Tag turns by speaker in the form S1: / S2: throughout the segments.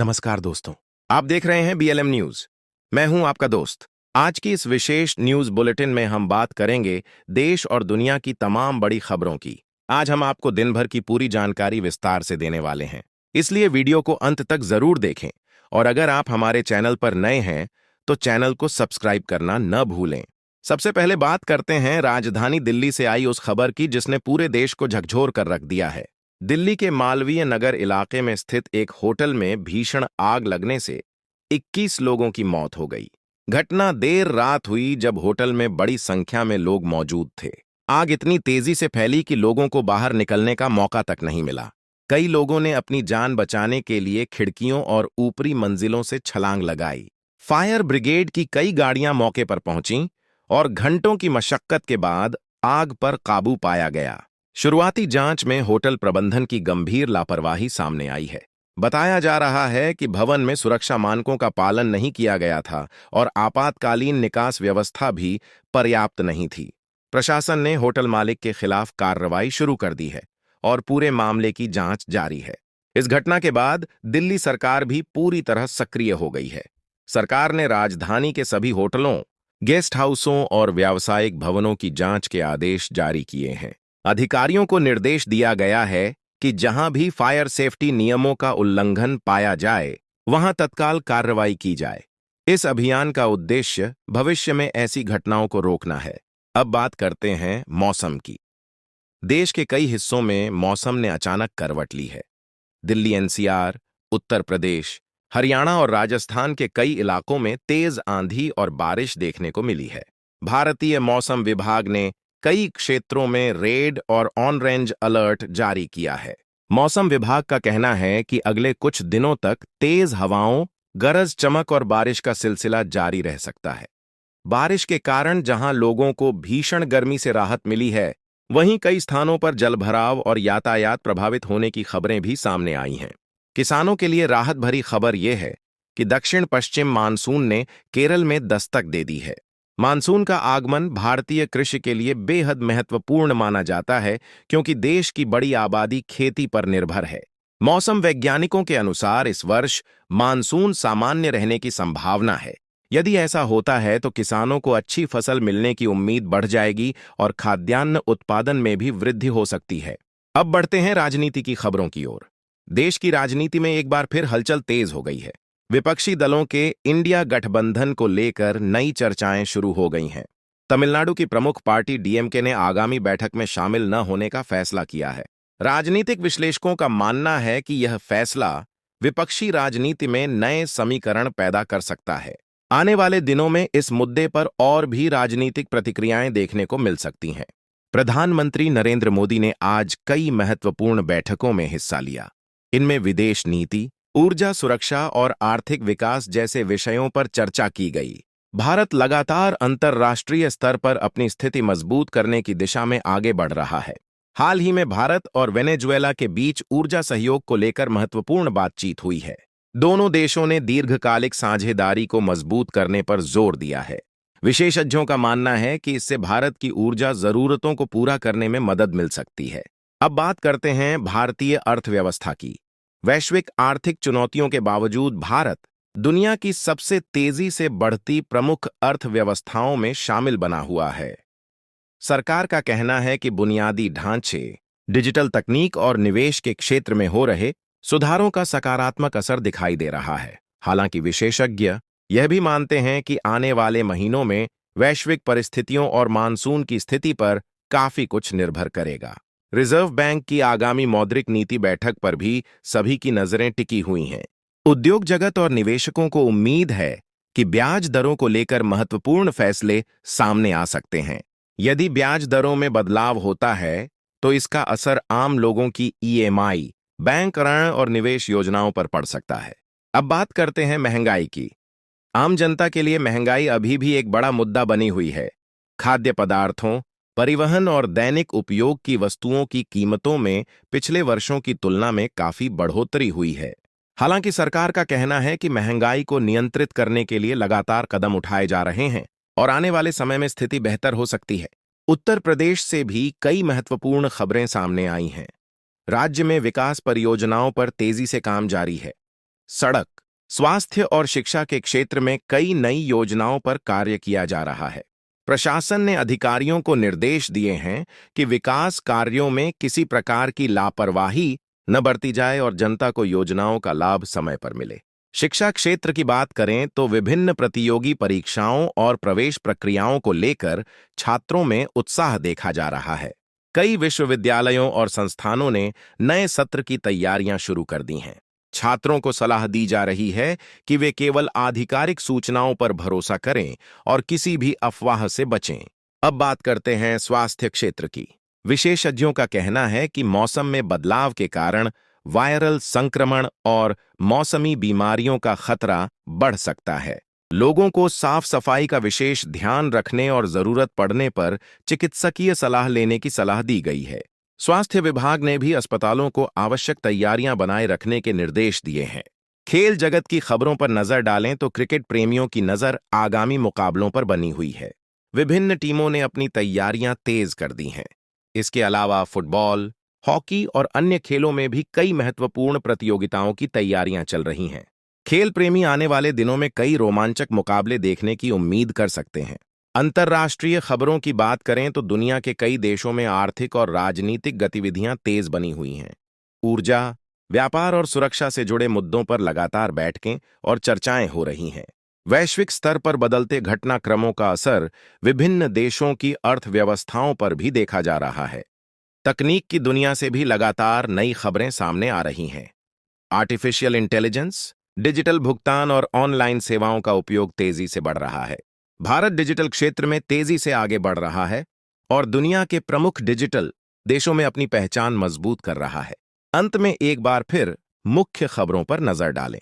S1: नमस्कार दोस्तों, आप देख रहे हैं बीएलएम न्यूज। मैं हूं आपका दोस्त। आज की इस विशेष न्यूज बुलेटिन में हम बात करेंगे देश और दुनिया की तमाम बड़ी खबरों की। आज हम आपको दिन भर की पूरी जानकारी विस्तार से देने वाले हैं, इसलिए वीडियो को अंत तक जरूर देखें। और अगर आप हमारे चैनल पर नए हैं तो चैनल को सब्सक्राइब करना न भूलें। सबसे पहले बात करते हैं राजधानी दिल्ली से आई उस खबर की जिसने पूरे देश को झकझोर कर रख दिया है। दिल्ली के मालवीय नगर इलाके में स्थित एक होटल में भीषण आग लगने से 21 लोगों की मौत हो गई। घटना देर रात हुई जब होटल में बड़ी संख्या में लोग मौजूद थे। आग इतनी तेजी से फैली कि लोगों को बाहर निकलने का मौका तक नहीं मिला। कई लोगों ने अपनी जान बचाने के लिए खिड़कियों और ऊपरी मंजिलों से छलांग लगाई। फायर ब्रिगेड की कई गाड़ियां मौके पर पहुंचीं और घंटों की मशक्कत के बाद आग पर काबू पाया गया। शुरुआती जांच में होटल प्रबंधन की गंभीर लापरवाही सामने आई है। बताया जा रहा है कि भवन में सुरक्षा मानकों का पालन नहीं किया गया था और आपातकालीन निकास व्यवस्था भी पर्याप्त नहीं थी। प्रशासन ने होटल मालिक के खिलाफ कार्रवाई शुरू कर दी है और पूरे मामले की जांच जारी है। इस घटना के बाद दिल्ली सरकार भी पूरी तरह सक्रिय हो गई है। सरकार ने राजधानी के सभी होटलों, गेस्ट हाउसों और व्यावसायिक भवनों की जांच के आदेश जारी किए हैं। अधिकारियों को निर्देश दिया गया है कि जहां भी फायर सेफ्टी नियमों का उल्लंघन पाया जाए, वहां तत्काल कार्रवाई की जाए। इस अभियान का उद्देश्य भविष्य में ऐसी घटनाओं को रोकना है। अब बात करते हैं मौसम की। देश के कई हिस्सों में मौसम ने अचानक करवट ली है। दिल्ली एनसीआर, उत्तर प्रदेश, हरियाणा और राजस्थान के कई इलाकों में तेज आंधी और बारिश देखने को मिली है। भारतीय मौसम विभाग ने कई क्षेत्रों में रेड और ऑरेंज अलर्ट जारी किया है। मौसम विभाग का कहना है कि अगले कुछ दिनों तक तेज हवाओं, गरज चमक और बारिश का सिलसिला जारी रह सकता है। बारिश के कारण जहां लोगों को भीषण गर्मी से राहत मिली है, वहीं कई स्थानों पर जलभराव और यातायात प्रभावित होने की खबरें भी सामने आई हैं। किसानों के लिए राहत भरी खबर यह है कि दक्षिण पश्चिम मानसून ने केरल में दस्तक दे दी है। मानसून का आगमन भारतीय कृषि के लिए बेहद महत्वपूर्ण माना जाता है क्योंकि देश की बड़ी आबादी खेती पर निर्भर है। मौसम वैज्ञानिकों के अनुसार इस वर्ष मानसून सामान्य रहने की संभावना है। यदि ऐसा होता है तो किसानों को अच्छी फसल मिलने की उम्मीद बढ़ जाएगी और खाद्यान्न उत्पादन में भी वृद्धि हो सकती है। अब बढ़ते हैं राजनीति की खबरों की ओर। देश की राजनीति में एक बार फिर हलचल तेज हो गई है। विपक्षी दलों के इंडिया गठबंधन को लेकर नई चर्चाएं शुरू हो गई हैं। तमिलनाडु की प्रमुख पार्टी डीएमके ने आगामी बैठक में शामिल न होने का फैसला किया है। राजनीतिक विश्लेषकों का मानना है कि यह फैसला विपक्षी राजनीति में नए समीकरण पैदा कर सकता है। आने वाले दिनों में इस मुद्दे पर और भी राजनीतिक प्रतिक्रियाएं देखने को मिल सकती हैं। प्रधानमंत्री नरेंद्र मोदी ने आज कई महत्वपूर्ण बैठकों में हिस्सा लिया। इनमें विदेश नीति, ऊर्जा सुरक्षा और आर्थिक विकास जैसे विषयों पर चर्चा की गई। भारत लगातार अंतर्राष्ट्रीय स्तर पर अपनी स्थिति मजबूत करने की दिशा में आगे बढ़ रहा है। हाल ही में भारत और वेनेजुएला के बीच ऊर्जा सहयोग को लेकर महत्वपूर्ण बातचीत हुई है। दोनों देशों ने दीर्घकालिक साझेदारी को मजबूत करने पर जोर दिया है। विशेषज्ञों का मानना है कि इससे भारत की ऊर्जा जरूरतों को पूरा करने में मदद मिल सकती है। अब बात करते हैं भारतीय अर्थव्यवस्था की। वैश्विक आर्थिक चुनौतियों के बावजूद भारत दुनिया की सबसे तेजी से बढ़ती प्रमुख अर्थव्यवस्थाओं में शामिल बना हुआ है। सरकार का कहना है कि बुनियादी ढांचे, डिजिटल तकनीक और निवेश के क्षेत्र में हो रहे सुधारों का सकारात्मक असर दिखाई दे रहा है। हालांकि विशेषज्ञ यह भी मानते हैं कि आने वाले महीनों में वैश्विक परिस्थितियों और मानसून की स्थिति पर काफी कुछ निर्भर करेगा। रिजर्व बैंक की आगामी मौद्रिक नीति बैठक पर भी सभी की नजरें टिकी हुई हैं। उद्योग जगत और निवेशकों को उम्मीद है कि ब्याज दरों को लेकर महत्वपूर्ण फैसले सामने आ सकते हैं। यदि ब्याज दरों में बदलाव होता है तो इसका असर आम लोगों की ईएमआई, बैंक ऋण और निवेश योजनाओं पर पड़ सकता है। अब बात करते हैं महंगाई की। आम जनता के लिए महंगाई अभी भी एक बड़ा मुद्दा बनी हुई है। खाद्य पदार्थों, परिवहन और दैनिक उपयोग की वस्तुओं की कीमतों में पिछले वर्षों की तुलना में काफी बढ़ोतरी हुई है। हालांकि सरकार का कहना है कि महंगाई को नियंत्रित करने के लिए लगातार कदम उठाए जा रहे हैं और आने वाले समय में स्थिति बेहतर हो सकती है। उत्तर प्रदेश से भी कई महत्वपूर्ण खबरें सामने आई हैं। राज्य में विकास परियोजनाओं पर तेजी से काम जारी है। सड़क, स्वास्थ्य और शिक्षा के क्षेत्र में कई नई योजनाओं पर कार्य किया जा रहा है। प्रशासन ने अधिकारियों को निर्देश दिए हैं कि विकास कार्यों में किसी प्रकार की लापरवाही न बरती जाए और जनता को योजनाओं का लाभ समय पर मिले। शिक्षा क्षेत्र की बात करें तो विभिन्न प्रतियोगी परीक्षाओं और प्रवेश प्रक्रियाओं को लेकर छात्रों में उत्साह देखा जा रहा है। कई विश्वविद्यालयों और संस्थानों ने नए सत्र की तैयारियां शुरू कर दी हैं। छात्रों को सलाह दी जा रही है कि वे केवल आधिकारिक सूचनाओं पर भरोसा करें और किसी भी अफवाह से बचें। अब बात करते हैं स्वास्थ्य क्षेत्र की। विशेषज्ञों का कहना है कि मौसम में बदलाव के कारण वायरल संक्रमण और मौसमी बीमारियों का खतरा बढ़ सकता है। लोगों को साफ सफाई का विशेष ध्यान रखने और जरूरत पड़ने पर चिकित्सकीय सलाह लेने की सलाह दी गई है। स्वास्थ्य विभाग ने भी अस्पतालों को आवश्यक तैयारियां बनाए रखने के निर्देश दिए हैं। खेल जगत की खबरों पर नजर डालें तो क्रिकेट प्रेमियों की नजर आगामी मुकाबलों पर बनी हुई है। विभिन्न टीमों ने अपनी तैयारियां तेज कर दी हैं। इसके अलावा फुटबॉल, हॉकी और अन्य खेलों में भी कई महत्वपूर्ण प्रतियोगिताओं की तैयारियां चल रही हैं। खेल प्रेमी आने वाले दिनों में कई रोमांचक मुकाबले देखने की उम्मीद कर सकते हैं। अंतर्राष्ट्रीय खबरों की बात करें तो दुनिया के कई देशों में आर्थिक और राजनीतिक गतिविधियां तेज बनी हुई हैं। ऊर्जा, व्यापार और सुरक्षा से जुड़े मुद्दों पर लगातार बैठकें और चर्चाएं हो रही हैं। वैश्विक स्तर पर बदलते घटनाक्रमों का असर विभिन्न देशों की अर्थव्यवस्थाओं पर भी देखा जा रहा है। तकनीक की दुनिया से भी लगातार नई खबरें सामने आ रही हैं। आर्टिफिशियल इंटेलिजेंस, डिजिटल भुगतान और ऑनलाइन सेवाओं का उपयोग तेजी से बढ़ रहा है। भारत डिजिटल क्षेत्र में तेजी से आगे बढ़ रहा है और दुनिया के प्रमुख डिजिटल देशों में अपनी पहचान मजबूत कर रहा है। अंत में एक बार फिर मुख्य खबरों पर नजर डालें।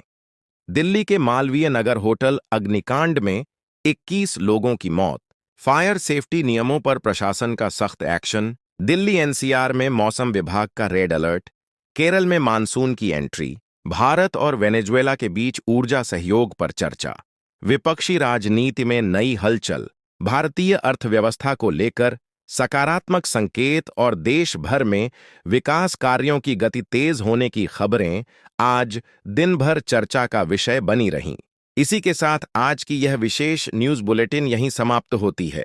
S1: दिल्ली के मालवीय नगर होटल अग्निकांड में 21 लोगों की मौत, फायर सेफ्टी नियमों पर प्रशासन का सख्त एक्शन, दिल्ली एनसीआर में मौसम विभाग का रेड अलर्ट, केरल में मानसून की एंट्री, भारत और वेनेजुएला के बीच ऊर्जा सहयोग पर चर्चा, विपक्षी राजनीति में नई हलचल, भारतीय अर्थव्यवस्था को लेकर सकारात्मक संकेत और देश भर में विकास कार्यों की गति तेज होने की खबरें आज दिन भर चर्चा का विषय बनी रहीं। इसी के साथ आज की यह विशेष न्यूज बुलेटिन यहीं समाप्त होती है।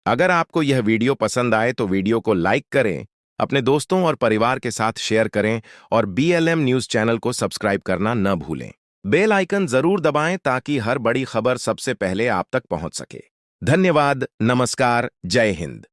S1: अगर आपको यह वीडियो पसंद आए तो वीडियो को लाइक करें, अपने दोस्तों और परिवार के साथ शेयर करें और BLM न्यूज चैनल को सब्सक्राइब करना न भूलें। बेल आइकन जरूर दबाएं ताकि हर बड़ी खबर सबसे पहले आप तक पहुंच सके। धन्यवाद, नमस्कार, जय हिंद।